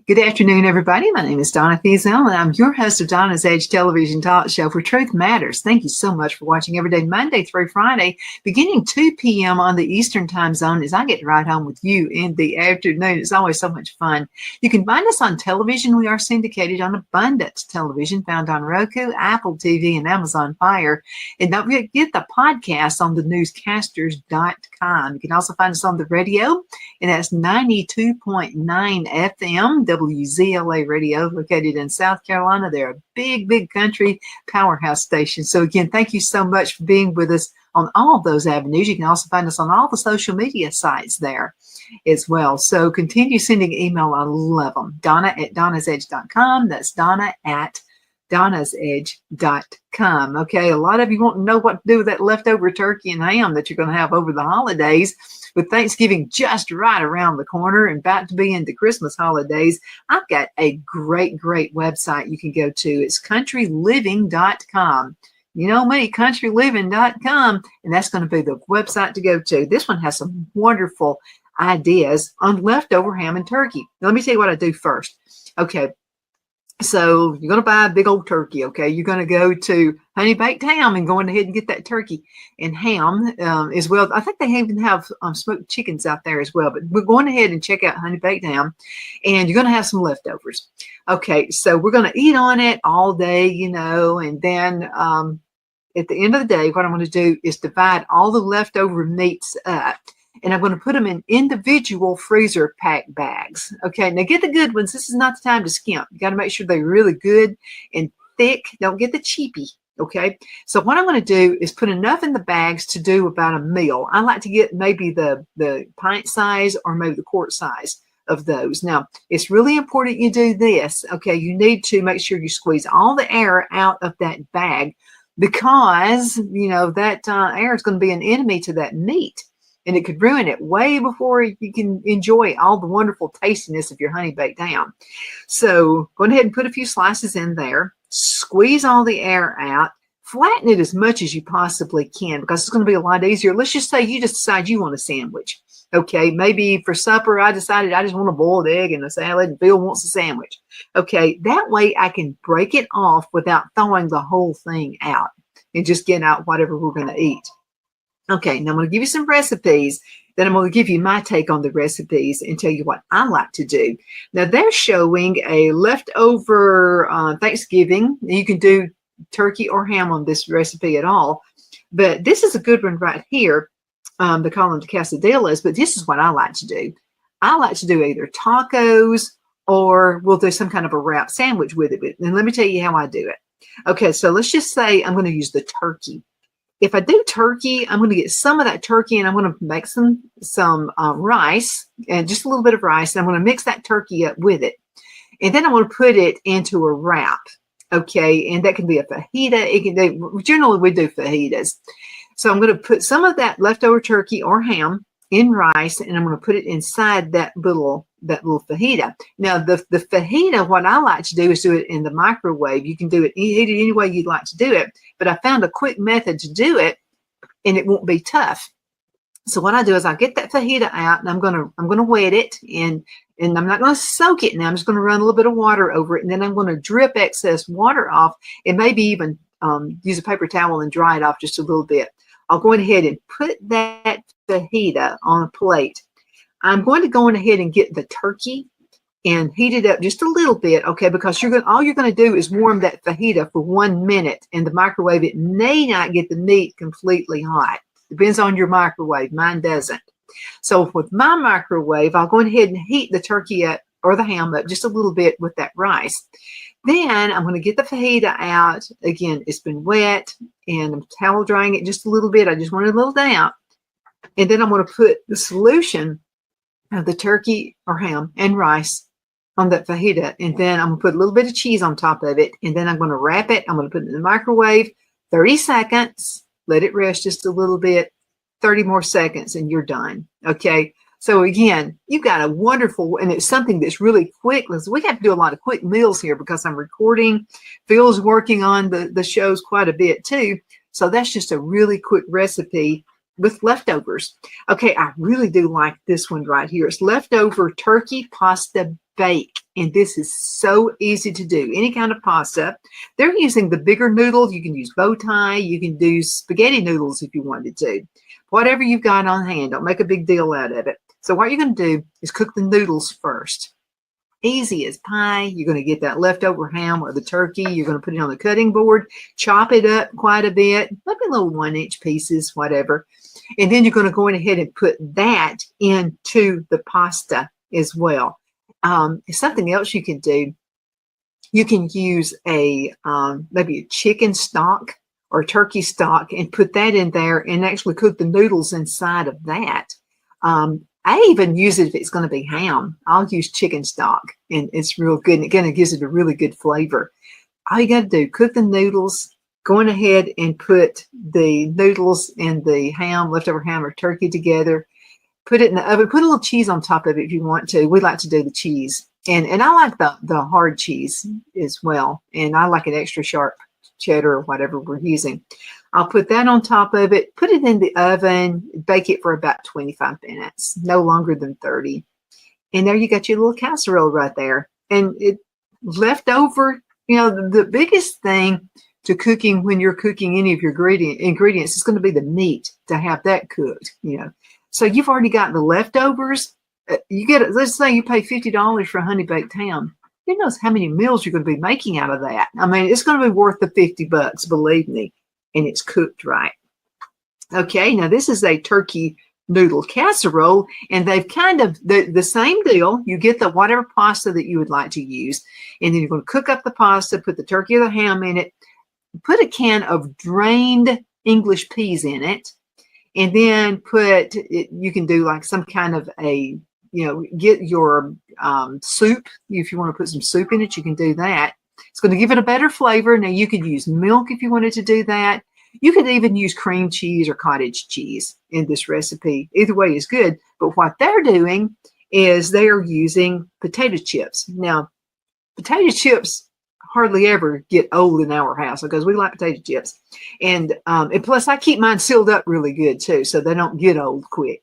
Good afternoon, everybody. My name is Donna Thiesel, and I'm your host of Donna's Edge television talk show where truth matters. Thank you so much for watching every day, Monday through Friday, beginning 2 p.m. on the Eastern time zone as I get to ride home with you in the afternoon. It's always so much fun. You can find us on television. We are syndicated on Abundance Television, found on Roku, Apple TV, and Amazon Fire. And don't forget the podcast on the newscasters.com. You can also find us on the radio, and that's 92.9 FM, WZLA Radio, located in South Carolina. They're a big country powerhouse station. So again, thank you so much for being with us on all of those avenues. You can also find us on all the social media sites there as well. So continue sending email. I love them. Donna@donnasedge.com. That's Donna@donnasedge.com. Okay, a lot of you want to know what to do with that leftover turkey and ham that you're going to have over the holidays. With Thanksgiving just right around the corner and about to be into Christmas holidays, I've got a great website you can go to. It's countryliving.com. You know me, countryliving.com, and that's going to be the website to go to. This one has some wonderful ideas on leftover ham and turkey. Now, let me tell you what I do first. Okay, so you're going to buy a big old turkey, okay? You're going to go to Honey Baked Ham and go ahead and get that turkey and ham as well. I think they even have smoked chickens out there as well, but we're going ahead and check out Honey Baked Ham, and you're going to have some leftovers. Okay, so we're going to eat on it all day, you know, and then at the end of the day, what I'm going to do is divide all the leftover meats up. And I'm going to put them in individual freezer pack bags. Okay, now get the good ones. This is not the time to skimp. You got to make sure they're really good and thick. Don't get the cheapy. Okay, so what I'm going to do is put enough in the bags to do about a meal. I like to get maybe the pint size or maybe the quart size of those. Now, it's really important you do this. Okay, you need to make sure you squeeze all the air out of that bag because, you know, that air is going to be an enemy to that meat. And it could ruin it way before you can enjoy all the wonderful tastiness of your Honey Baked Ham. So go ahead and put a few slices in there, squeeze all the air out, flatten it as much as you possibly can because it's going to be a lot easier. Let's just say you just decide you want a sandwich. Okay, maybe for supper, I decided I just want a boiled egg and a salad, and Bill wants a sandwich. Okay, that way I can break it off without throwing the whole thing out and just get out whatever we're going to eat. Okay, now I'm going to give you some recipes. Then I'm going to give you my take on the recipes and tell you what I like to do. Now, they're showing a leftover Thanksgiving. You can do turkey or ham on this recipe at all. But this is a good one right here. They call them quesadillas, but this is what I like to do. I like to do either tacos or we'll do some kind of a wrap sandwich with it. And let me tell you how I do it. Okay, so let's just say I'm going to use the turkey. If I do turkey, I'm going to get some of that turkey and I'm going to make some rice and just a little bit of rice. And I'm going to mix that turkey up with it. And then I'm going to put it into a wrap. Okay. And that can be a fajita. It can do, generally we do fajitas. So I'm going to put some of that leftover turkey or ham in rice and I'm going to put it inside that little fajita. Now the fajita, what I like to do is do it in the microwave. You can do it, eat it any way you'd like to do it, but I found a quick method to do it and it won't be tough. So what I do is I get that fajita out and I'm gonna wet it and I'm not going to soak it now. I'm just going to run a little bit of water over it and then I'm going to drip excess water off and maybe even use a paper towel and dry it off just a little bit. I'll go ahead and put that fajita on a plate. I'm going to go ahead and get the turkey and heat it up just a little bit, okay, because all you're going to do is warm that fajita for 1 minute in the microwave. It may not get the meat completely hot. Depends on your microwave. Mine doesn't. So with my microwave, I'll go ahead and heat the turkey up or the ham up just a little bit with that rice. Then I'm going to get the fajita out. Again, it's been wet and I'm towel drying it just a little bit. I just want it a little damp. And then I'm going to put the solution of the turkey or ham and rice on that fajita. And then I'm gonna put a little bit of cheese on top of it. And then I'm gonna wrap it. I'm gonna put it in the microwave, 30 seconds, let it rest just a little bit, 30 more seconds, and you're done. Okay. So again, you've got a wonderful, and it's something that's really quick. We have to do a lot of quick meals here because I'm recording. Phil's working on the shows quite a bit too. So that's just a really quick recipe with leftovers. Okay, I really do like this one right here. It's leftover turkey pasta bake. And this is so easy to do. Any kind of pasta. They're using the bigger noodles. You can use bow tie. You can do spaghetti noodles if you wanted to. Whatever you've got on hand. Don't make a big deal out of it. So what you're going to do is cook the noodles first. Easy as pie. You're going to get that leftover ham or the turkey. You're going to put it on the cutting board, chop it up quite a bit, maybe little 1-inch pieces, whatever. And then you're going to go ahead and put that into the pasta as well. Something else you can do, you can use maybe a chicken stock or turkey stock and put that in there and actually cook the noodles inside of that. I even use it if it's going to be ham. I'll use chicken stock, and it's real good. And again, it gives it a really good flavor. All you got to do, cook the noodles, going ahead and put the noodles and the ham, leftover ham or turkey together, put it in the oven, put a little cheese on top of it if you want to. We like to do the cheese. And I like the hard cheese as well. And I like an extra sharp cheddar or whatever we're using. I'll put that on top of it, put it in the oven, bake it for about 25 minutes, no longer than 30. And there you got your little casserole right there. And it left over, the biggest thing to cooking when you're cooking any of your ingredients is going to be the meat, to have that cooked, So you've already got the leftovers. Let's say you pay $50 for a honey baked ham. Who knows how many meals you're going to be making out of that? I mean, it's going to be worth the $50, believe me. And it's cooked right. Okay, now this is a turkey noodle casserole, and they've kind of the same deal. You get the whatever pasta that you would like to use, and then you're going to cook up the pasta, put the turkey or the ham in it, put a can of drained English peas in it, and then you can do like some kind of get your soup. If you want to put some soup in it, you can do that. It's going to give it a better flavor. Now, you could use milk if you wanted to do that. You could even use cream cheese or cottage cheese in this recipe. Either way is good. But what they're doing is they are using potato chips. Now, potato chips hardly ever get old in our house because we like potato chips. And plus, I keep mine sealed up really good, too, so they don't get old quick.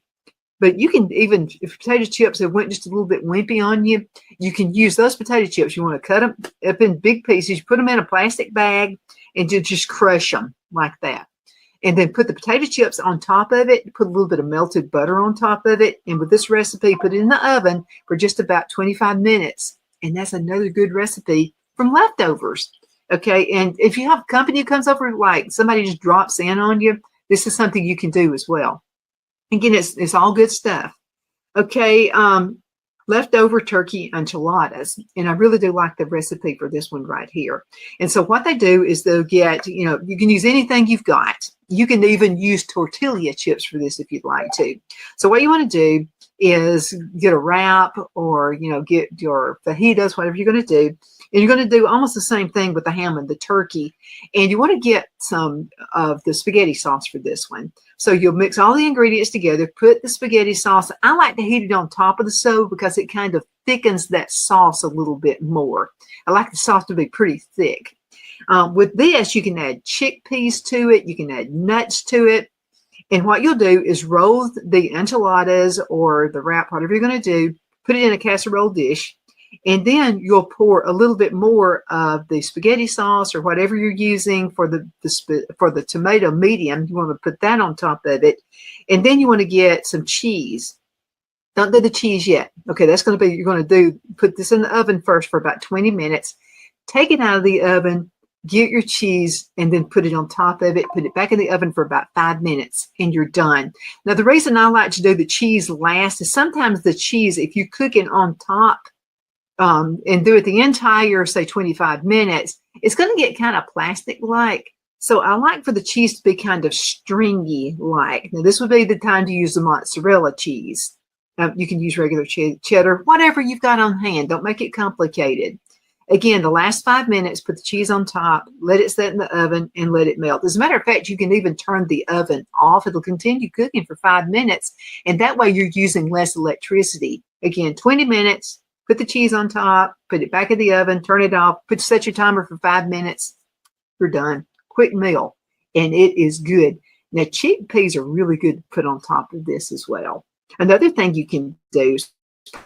But you can even, if potato chips have went just a little bit wimpy on you, you can use those potato chips. You want to cut them up in big pieces, put them in a plastic bag, and just crush them like that. And then put the potato chips on top of it, put a little bit of melted butter on top of it. And with this recipe, put it in the oven for just about 25 minutes. And that's another good recipe from leftovers. Okay, and if you have company who comes over, like somebody just drops in on you, this is something you can do as well. Again, it's all good stuff. Okay, leftover turkey enchiladas. And I really do like the recipe for this one right here. And so what they do is they'll get, you can use anything you've got. You can even use tortilla chips for this if you'd like to. So what you want to do is get a wrap or, get your fajitas, whatever you're going to do. And you're going to do almost the same thing with the ham and the turkey. And you want to get some of the spaghetti sauce for this one. So you'll mix all the ingredients together, put the spaghetti sauce. I like to heat it on top of the stove because it kind of thickens that sauce a little bit more. I like the sauce to be pretty thick. With this, you can add chickpeas to it. You can add nuts to it. And what you'll do is roll the enchiladas or the wrap, whatever you're going to do, put it in a casserole dish. And then you'll pour a little bit more of the spaghetti sauce or whatever you're using for the tomato medium. You want to put that on top of it. And then you want to get some cheese. Don't do the cheese yet. Okay, you're going to put this in the oven first for about 20 minutes. Take it out of the oven, get your cheese, and then put it on top of it. Put it back in the oven for about 5 minutes, and you're done. Now, the reason I like to do the cheese last is sometimes the cheese, if you cook it on top, and do it the entire, say, 25 minutes, it's going to get kind of plastic-like. So I like for the cheese to be kind of stringy-like. Now, this would be the time to use the mozzarella cheese. You can use regular cheddar, whatever you've got on hand. Don't make it complicated. Again, the last 5 minutes, put the cheese on top, let it set in the oven, and let it melt. As a matter of fact, you can even turn the oven off. It'll continue cooking for 5 minutes, and that way you're using less electricity. Again, 20 minutes, put the cheese on top, put it back in the oven, turn it off, set your timer for 5 minutes. You're done. Quick meal, and it is good. Now, chickpeas are really good to put on top of this as well. Another thing you can do is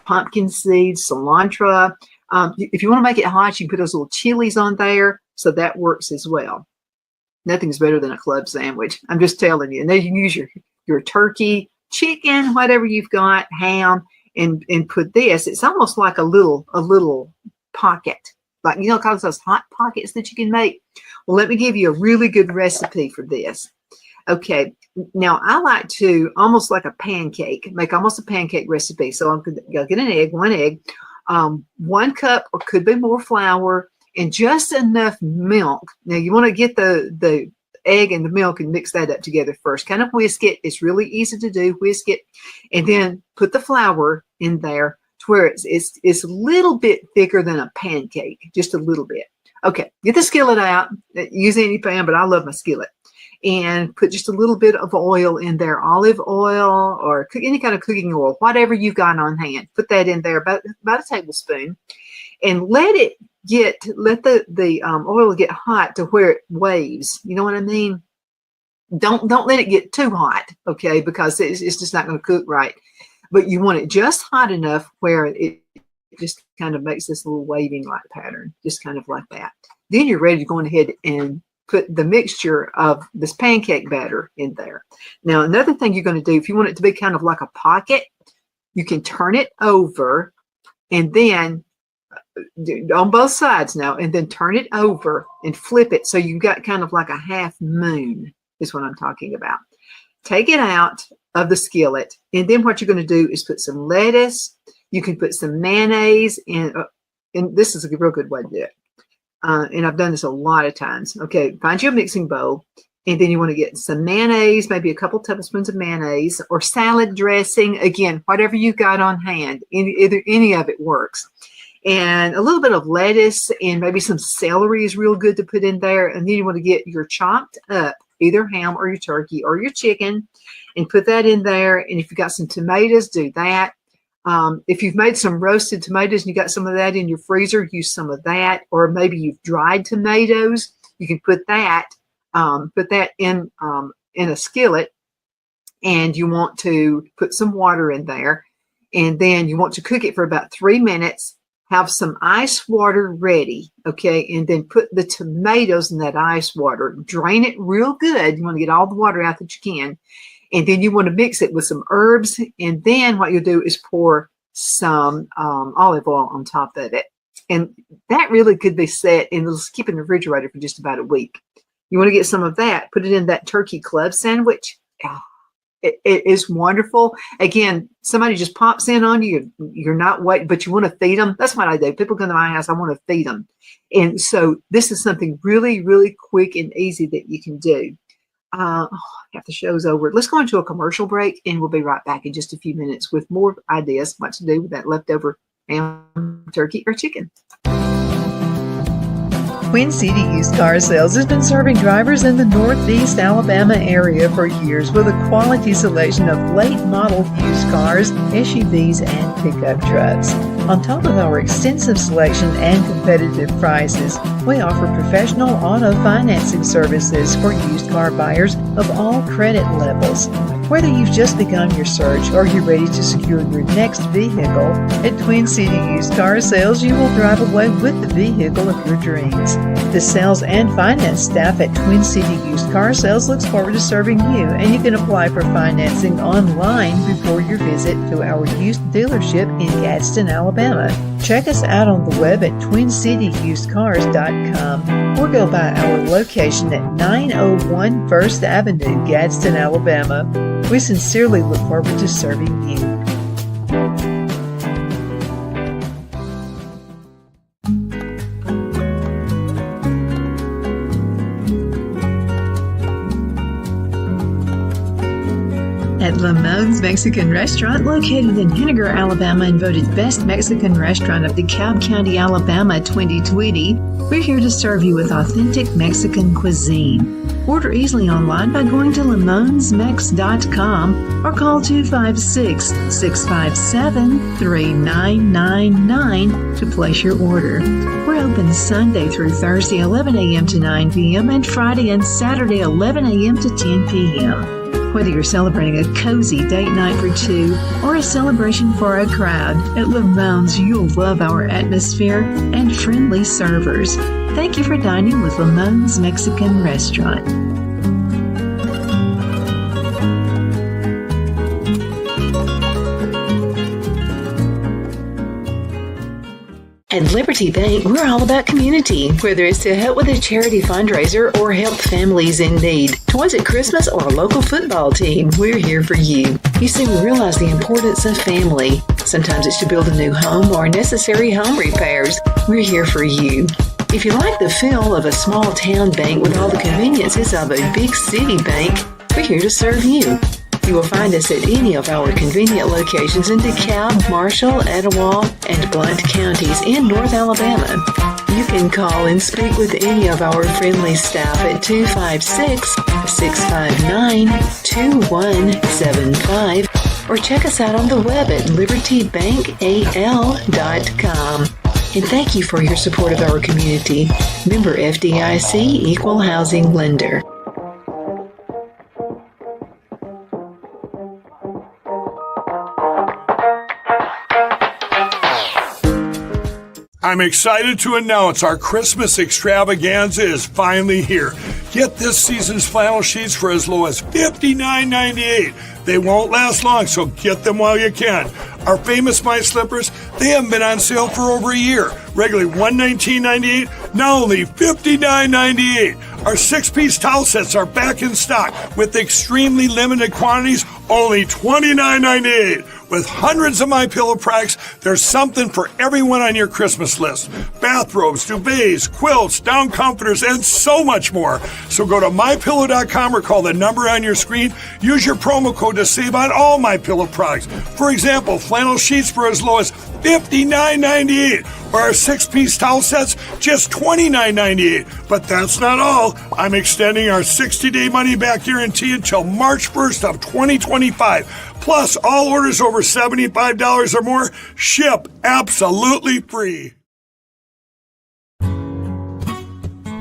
pumpkin seeds, cilantro. If you want to make it hot, you can put those little chilies on there, so that works as well. Nothing's better than a club sandwich. I'm just telling you. And then you can use your turkey, chicken, whatever you've got, ham, and put this. It's almost like a little pocket, like, you know, cause those hot pockets that you can make. Well, let me give you a really good recipe for this. Okay, now I like to almost like a pancake, make almost a pancake recipe. So I'm going to get an egg, 1 egg. 1 cup or could be more flour, and just enough milk. Now you want to get the egg and the milk and mix that up together first. Kind of whisk it. It's really easy to do. Whisk it, and then put the flour in there to where it's a little bit thicker than a pancake, just a little bit. Okay, get the skillet out. Use any pan, but I love my skillet. And put just a little bit of oil in there, olive oil or any kind of cooking oil, whatever you've got on hand. Put that in there, about a tablespoon, and let the oil get hot to where it waves. You know what I mean? Don't let it get too hot, okay? Because it's just not going to cook right. But you want it just hot enough where it just kind of makes this little waving like pattern, just kind of like that. Then you're ready to go ahead and put the mixture of this pancake batter in there. Now, another thing you're going to do, if you want it to be kind of like a pocket, you can turn it over and then on both sides now, and then turn it over and flip it. So you've got kind of like a half moon is what I'm talking about. Take it out of the skillet. And then what you're going to do is put some lettuce. You can put some mayonnaise in, and this is a real good way to do it. And I've done this a lot of times. Okay, find you a mixing bowl, and then you want to get some mayonnaise, maybe a couple tablespoons of mayonnaise or salad dressing. Again, whatever you got on hand, any of it works. And a little bit of lettuce and maybe some celery is real good to put in there. And then you want to get your chopped up, either ham or your turkey or your chicken, and put that in there. And if you've got some tomatoes, do that. If you've made some roasted tomatoes and you got some of that in your freezer, use some of that. Or maybe you've dried tomatoes, you can put that in a skillet, and you want to put some water in there, and then you want to cook it for about 3 minutes. Have some ice water ready, okay, and then put the tomatoes in that ice water. Drain it real good. You want to get all the water out that you can. And then you want to mix it with some herbs. And then what you'll do is pour some olive oil on top of it. And that really could be set and it'll keep in the refrigerator for just about a week. You want to get some of that, put it in that turkey club sandwich. Oh, it is wonderful. Again, somebody just pops in on you. You're not waiting, but you want to feed them. That's what I do. People come to my house, I want to feed them. And so this is something really, really quick and easy that you can do. Got the show's over. Let's go into a commercial break, and we'll be right back in just a few minutes with more ideas, what to do with that leftover ham, turkey, or chicken. Twin City Used Car Sales has been serving drivers in the Northeast Alabama area for years with a quality selection of late model used cars, SUVs, and pickup trucks. On top of our extensive selection and competitive prices, we offer professional auto financing services for used car buyers of all credit levels. Whether you've just begun your search or you're ready to secure your next vehicle, at Twin City Used Car Sales, you will drive away with the vehicle of your dreams. The sales and finance staff at Twin City Used Car Sales looks forward to serving you, and you can apply for financing online before your visit to our used dealership in Gadsden, Alabama. Check us out on the web at twincityusedcars.com or go by our location at 901 First Avenue, Gadsden, Alabama. We sincerely look forward to serving you. At At Lamone's Mexican Restaurant, located in Henniger, Alabama, and voted Best Mexican Restaurant of DeKalb County, Alabama 2020, we're here to serve you with authentic Mexican cuisine. Order easily online by going to lamonsmex.com or call 256-657-3999 to place your order. We're open Sunday through Thursday, 11 a.m. to 9 p.m. and Friday and Saturday, 11 a.m. to 10 p.m. Whether you're celebrating a cozy date night for two or a celebration for a crowd, at Lamone's you'll love our atmosphere and friendly servers. Thank you for dining with Lamone's Mexican Restaurant. At Liberty Bank, we're all about community, whether it's to help with a charity fundraiser or help families in need. Toys at Christmas or a local football team, we're here for you. You see, we realize the importance of family. Sometimes it's to build a new home or necessary home repairs. We're here for you. If you like the feel of a small town bank with all the conveniences of a big city bank, we're here to serve you. You will find us at any of our convenient locations in DeKalb, Marshall, Etowah, and Blount counties in North Alabama. You can call and speak with any of our friendly staff at 256-659-2175 or check us out on the web at libertybankal.com. And thank you for your support of our community. Member FDIC Equal Housing Lender. I'm excited to announce our Christmas extravaganza is finally here. Get this season's flannel sheets for as low as $59.98. They won't last long, so get them while you can. Our famous My Slippers, they haven't been on sale for over a year. Regularly $119.98, now only $59.98. Our 6-piece towel sets are back in stock with extremely limited quantities, only $29.98. With hundreds of MyPillow products, there's something for everyone on your Christmas list. Bathrobes, duvets, quilts, down comforters, and so much more. So go to MyPillow.com or call the number on your screen. Use your promo code to save on all MyPillow products. For example, flannel sheets for as low as $59.98. Or our 6-piece towel sets, just $29.98. But that's not all. I'm extending our 60-day money-back guarantee until March 1st of 2025. Plus, all orders over $75 or more ship absolutely free.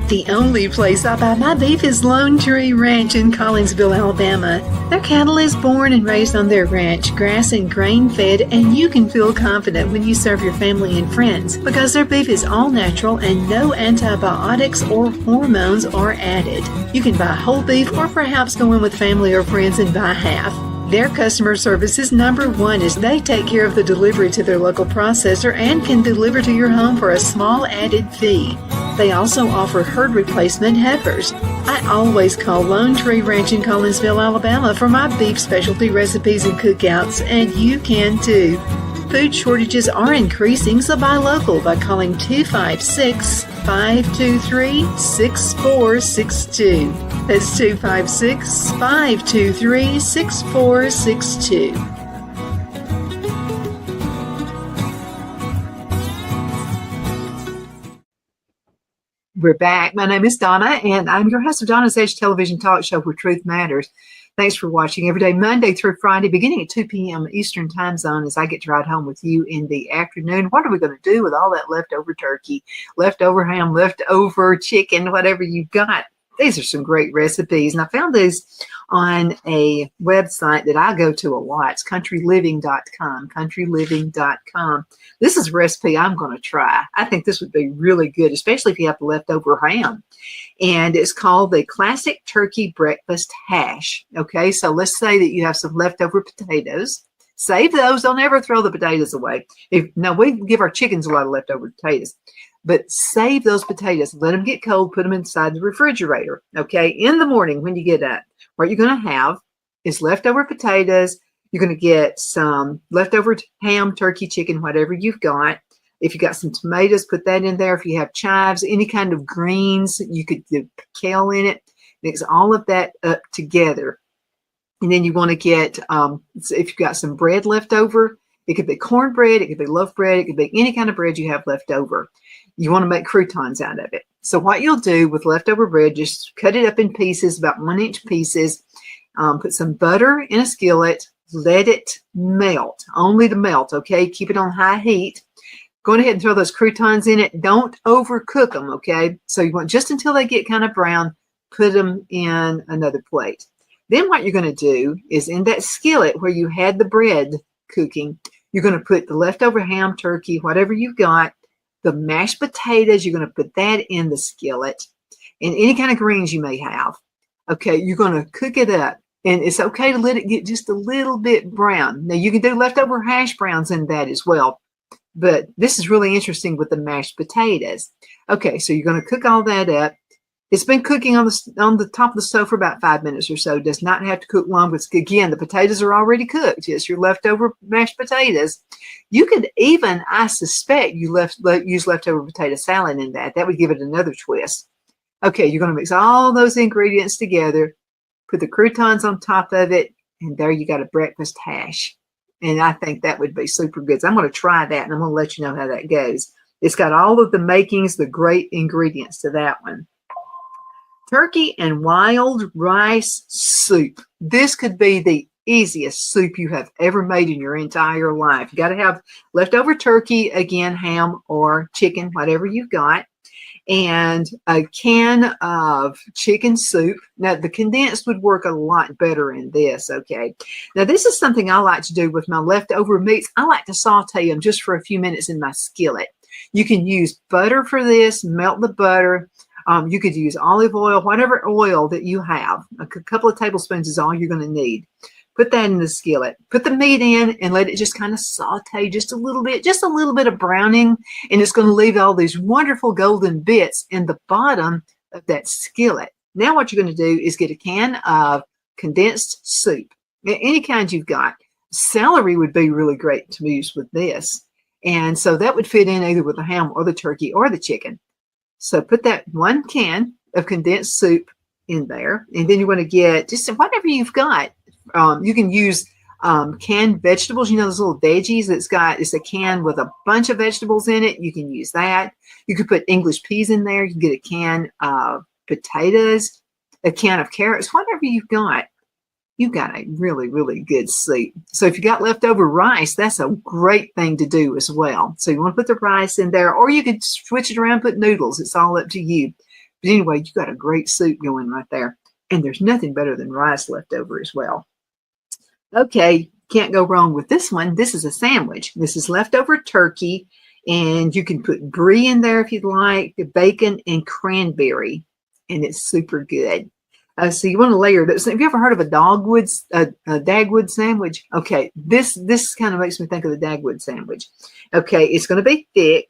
The only place I buy my beef is Lone Tree Ranch in Collinsville, Alabama. Their cattle is born and raised on their ranch, grass and grain-fed, and you can feel confident when you serve your family and friends because their beef is all natural and no antibiotics or hormones are added. You can buy whole beef or perhaps go in with family or friends and buy half. Their customer service is number one as they take care of the delivery to their local processor and can deliver to your home for a small added fee. They also offer herd replacement heifers. I always call Lone Tree Ranch in Collinsville, Alabama for my beef specialty recipes and cookouts, and you can too. Food shortages are increasing, so buy local by calling 256-523-6462. That's 256-523-6462. We're back. My name is Donna, and I'm your host of Donna's Edge television talk show where truth matters. Thanks for watching every day, Monday through Friday, beginning at 2 p.m. Eastern time zone as I get to ride home with you in the afternoon. What are we going to do with all that leftover turkey, leftover ham, leftover chicken, whatever you've got? These are some great recipes. And I found these on a website that I go to a lot. It's countryliving.com, countryliving.com. This is a recipe I'm going to try. I think this would be really good, especially if you have the leftover ham. And it's called the Classic Turkey Breakfast Hash. Okay, so let's say that you have some leftover potatoes. Save those. Don't ever throw the potatoes away. Now, we give our chickens a lot of leftover potatoes. But save those potatoes, let them get cold, put them inside the refrigerator, okay? In the morning when you get up, what you're going to have is leftover potatoes. You're going to get some leftover ham, turkey, chicken, whatever you've got. If you got some tomatoes, put that in there. If you have chives, any kind of greens, you could do kale in it. Mix all of that up together. And then you want to get, so if you've got some bread left over, it could be cornbread, it could be loaf bread, it could be any kind of bread you have left over. You want to make croutons out of it. So what you'll do with leftover bread, just cut it up in pieces, about 1-inch pieces, put some butter in a skillet, let it melt, only to melt, okay? Keep it on high heat. Go ahead and throw those croutons in it. Don't overcook them, okay? So you want just until they get kind of brown, put them in another plate. Then what you're going to do is in that skillet where you had the bread cooking, you're going to put the leftover ham, turkey, whatever you've got, the mashed potatoes, you're going to put that in the skillet, and any kind of greens you may have. Okay, you're going to cook it up, and it's okay to let it get just a little bit brown. Now, you can do leftover hash browns in that as well, but this is really interesting with the mashed potatoes. Okay, so you're going to cook all that up. It's been cooking on the top of the stove for about 5 minutes or so. It does not have to cook long, because again, the potatoes are already cooked. It's your leftover mashed potatoes. You could even, I suspect, use leftover potato salad in that. That would give it another twist. Okay, you're going to mix all those ingredients together, put the croutons on top of it, and there you got a breakfast hash. And I think that would be super good. So I'm going to try that, and I'm going to let you know how that goes. It's got all of the makings, the great ingredients to that one. Turkey and wild rice soup. This could be the easiest soup you have ever made in your entire life. You got to have leftover turkey, again, ham or chicken, whatever you've got, and a can of chicken soup. Now, the condensed would work a lot better in this, okay? Now, this is something I like to do with my leftover meats. I like to saute them just for a few minutes in my skillet. You can use butter for this, melt the butter. You could use olive oil, whatever oil that you have. A couple of tablespoons is all you're going to need. Put that in the skillet. Put the meat in and let it just kind of saute just a little bit of browning, and it's going to leave all these wonderful golden bits in the bottom of that skillet. Now what you're going to do is get a can of condensed soup, any kind you've got. Celery would be really great to use with this. And so that would fit in either with the ham or the turkey or the chicken. So put that 1 can of condensed soup in there, and then you want to get just whatever you've got. You can use canned vegetables. You know those little veggies it's a can with a bunch of vegetables in it. You can use that. You could put English peas in there. You can get a can of potatoes, a can of carrots, whatever you've got. You've got a really, really good soup. So if you got leftover rice, that's a great thing to do as well. So you want to put the rice in there, or you could switch it around, put noodles. It's all up to you. But anyway, you got a great soup going right there. And there's nothing better than rice left over as well. Okay, can't go wrong with this one. This is a sandwich. This is leftover turkey, and you can put brie in there if you'd like, bacon and cranberry, and it's super good. So you want to layer it. So have you ever heard of a Dagwood sandwich? Okay, this kind of makes me think of the Dagwood sandwich. Okay, it's going to be thick.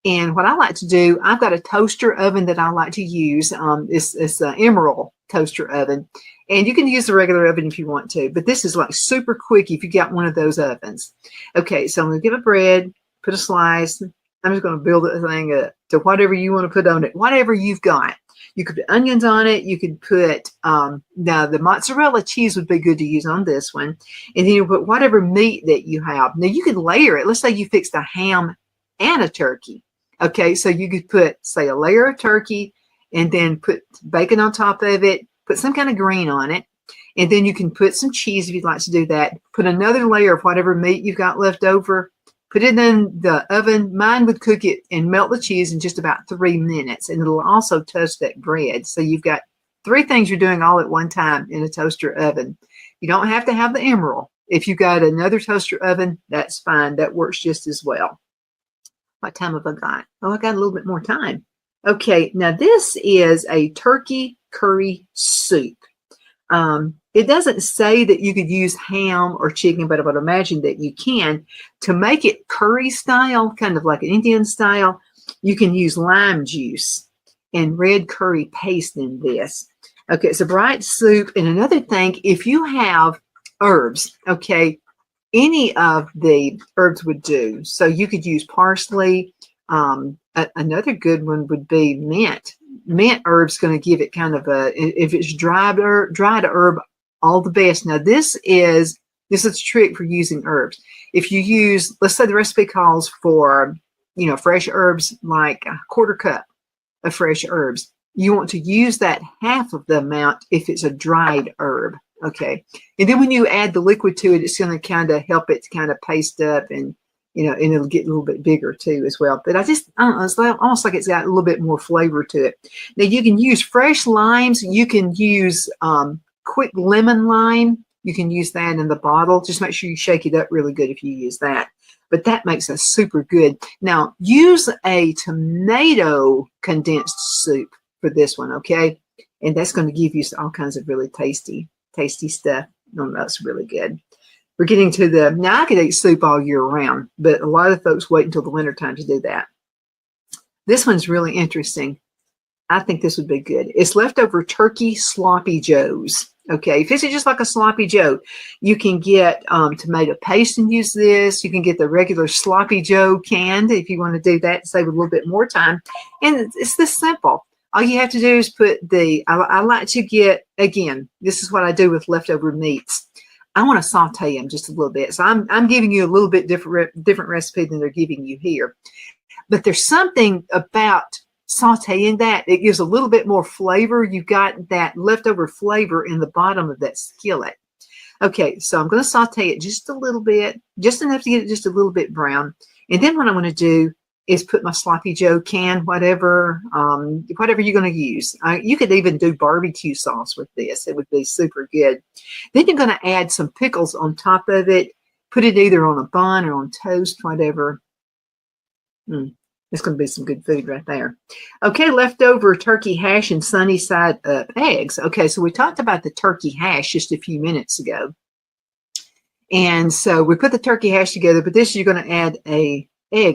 And what I like to do, I've got a toaster oven that I like to use. It's an Emerald toaster oven. And you can use the regular oven if you want to. But this is like super quick if you got one of those ovens. Okay, so I'm going to get a bread, put a slice. I'm just going to build the thing up to whatever you want to put on it, whatever you've got. You could put onions on it. You could put, now the mozzarella cheese would be good to use on this one. And then you put whatever meat that you have. Now you could layer it. Let's say you fixed a ham and a turkey. Okay, so you could put, say, a layer of turkey and then put bacon on top of it, put some kind of green on it. And then you can put some cheese if you'd like to do that. Put another layer of whatever meat you've got left over. Put it in the oven. Mine would cook it and melt the cheese in just about 3 minutes. And it'll also toast that bread. So you've got 3 things you're doing all at one time in a toaster oven. You don't have to have the Emerald. If you've got another toaster oven, that's fine. That works just as well. What time have I got? Oh, I got a little bit more time. Okay, now this is a turkey curry soup. It doesn't say that you could use ham or chicken, but I would imagine that you can. To make it curry style, kind of like an Indian style, you can use lime juice and red curry paste in this. Okay, it's a bright soup. And another thing, if you have herbs, okay, any of the herbs would do. So you could use parsley. Another good one would be mint. Mint herb's going to give it kind of a, if it's dried herb all the best. Now this is a trick for using herbs. If you use, let's say the recipe calls for, fresh herbs, like a quarter cup of fresh herbs. You want to use that half of the amount if it's a dried herb. Okay. And then when you add the liquid to it, it's going to kind of help it to kind of paste up, and and it'll get a little bit bigger too as well. But I don't know, it's almost like it's got a little bit more flavor to it. Now you can use fresh limes. You can use quick lemon lime. You can use that in the bottle. Just make sure you shake it up really good if you use that. But that makes us super good. Now use a tomato condensed soup for this one, okay? And that's going to give you all kinds of really tasty stuff. No, that's really good. We're getting to now I could eat soup all year round, but a lot of folks wait until the winter time to do that. This one's really interesting. I think this would be good. It's leftover turkey sloppy joes. Okay, if it's just like a sloppy joe, you can get tomato paste and use this. You can get the regular sloppy joe canned if you want to do that to save a little bit more time. And it's this simple. All you have to do is put I like to get, again, this is what I do with leftover meats. I want to saute them just a little bit. So I'm giving you a little bit different recipe than they're giving you here. But there's something about sauteing that. It gives a little bit more flavor. You've got that leftover flavor in the bottom of that skillet. Okay, so I'm going to saute it just a little bit, just enough to get it just a little bit brown. And then what I'm going to do is put my sloppy joe can, whatever you're going to use. You could even do barbecue sauce with this. It would be super good. Then you're going to add some pickles on top of it. Put it either on a bun or on toast, whatever. It's going to be some good food right there. Okay, leftover turkey hash and sunny side up eggs. Okay, so we talked about the turkey hash just a few minutes ago. And so we put the turkey hash together, but this you're going to add a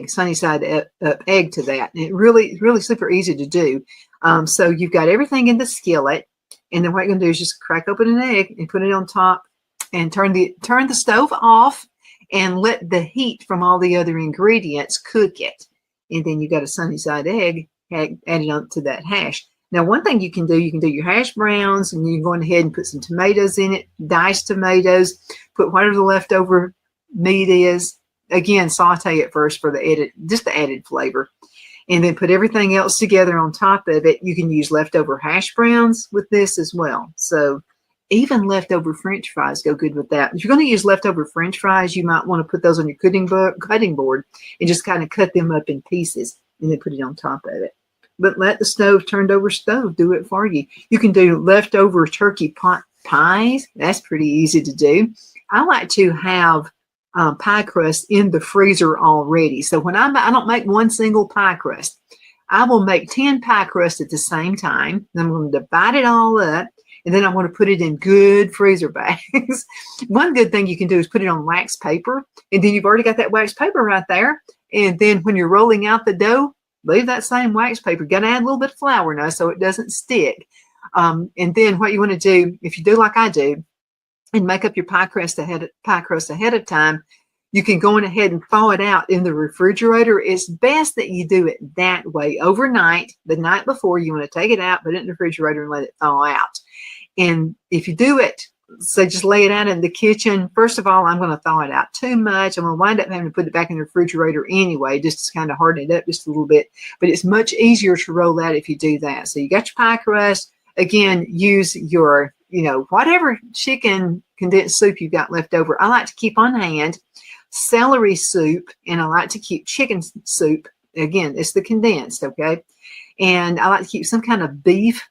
sunny side up egg to that. And it really super easy to do. So you've got everything in the skillet, and then what you're going to do is just crack open an egg and put it on top, and turn the stove off, and let the heat from all the other ingredients cook it. And then you got a sunny side egg added on to that hash. Now, one thing you can do your hash browns, and you can go ahead and put some tomatoes in it, diced tomatoes, put whatever the leftover meat is. Again, saute it first for the added flavor, and then put everything else together on top of it. You can use leftover hash browns with this as well. So even leftover French fries go good with that. If you're going to use leftover French fries, you might want to put those on your cutting board and just kind of cut them up in pieces and then put it on top of it. But let the turned over stove do it for you. You can do leftover turkey pot pies. That's pretty easy to do. I like to have pie crust in the freezer already. So when I don't make one single pie crust, I will make 10 pie crusts at the same time. Then I'm going to divide it all up, and then I'm going to put it in good freezer bags. One good thing you can do is put it on wax paper, and then you've already got that wax paper right there. And then when you're rolling out the dough, leave that same wax paper. Got to add a little bit of flour now so it doesn't stick. And then what you want to do, if you do like I do, and make up your pie crust ahead of time, you can go on ahead and thaw it out in the refrigerator. It's best that you do it that way overnight. The night before, you want to take it out, put it in the refrigerator, and let it thaw out. And if you do it, so just lay it out in the kitchen. First of all, I'm going to thaw it out too much. I'm going to wind up having to put it back in the refrigerator anyway, just to kind of harden it up just a little bit. But it's much easier to roll out if you do that. So you got your pie crust. Again, use your, whatever chicken condensed soup you've got left over. I like to keep on hand celery soup, and I like to keep chicken soup. Again, it's the condensed, okay? And I like to keep some kind of beef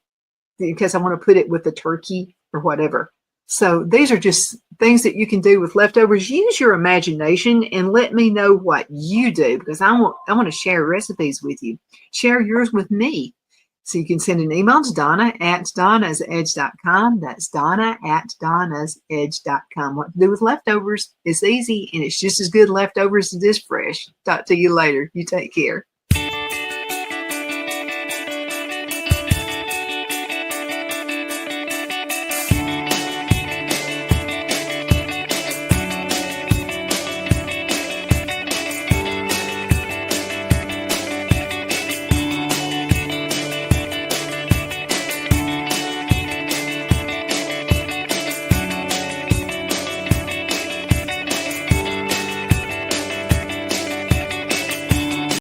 because I want to put it with the turkey or whatever. So these are just things that you can do with leftovers. Use your imagination and let me know what you do, because I want to share recipes with you. Share yours with me. So you can send an email to Donna@DonnasEdge.com. That's Donna@DonnasEdge.com. What to do with leftovers? It's easy, and it's just as good leftovers as it is fresh. Talk to you later. You take care.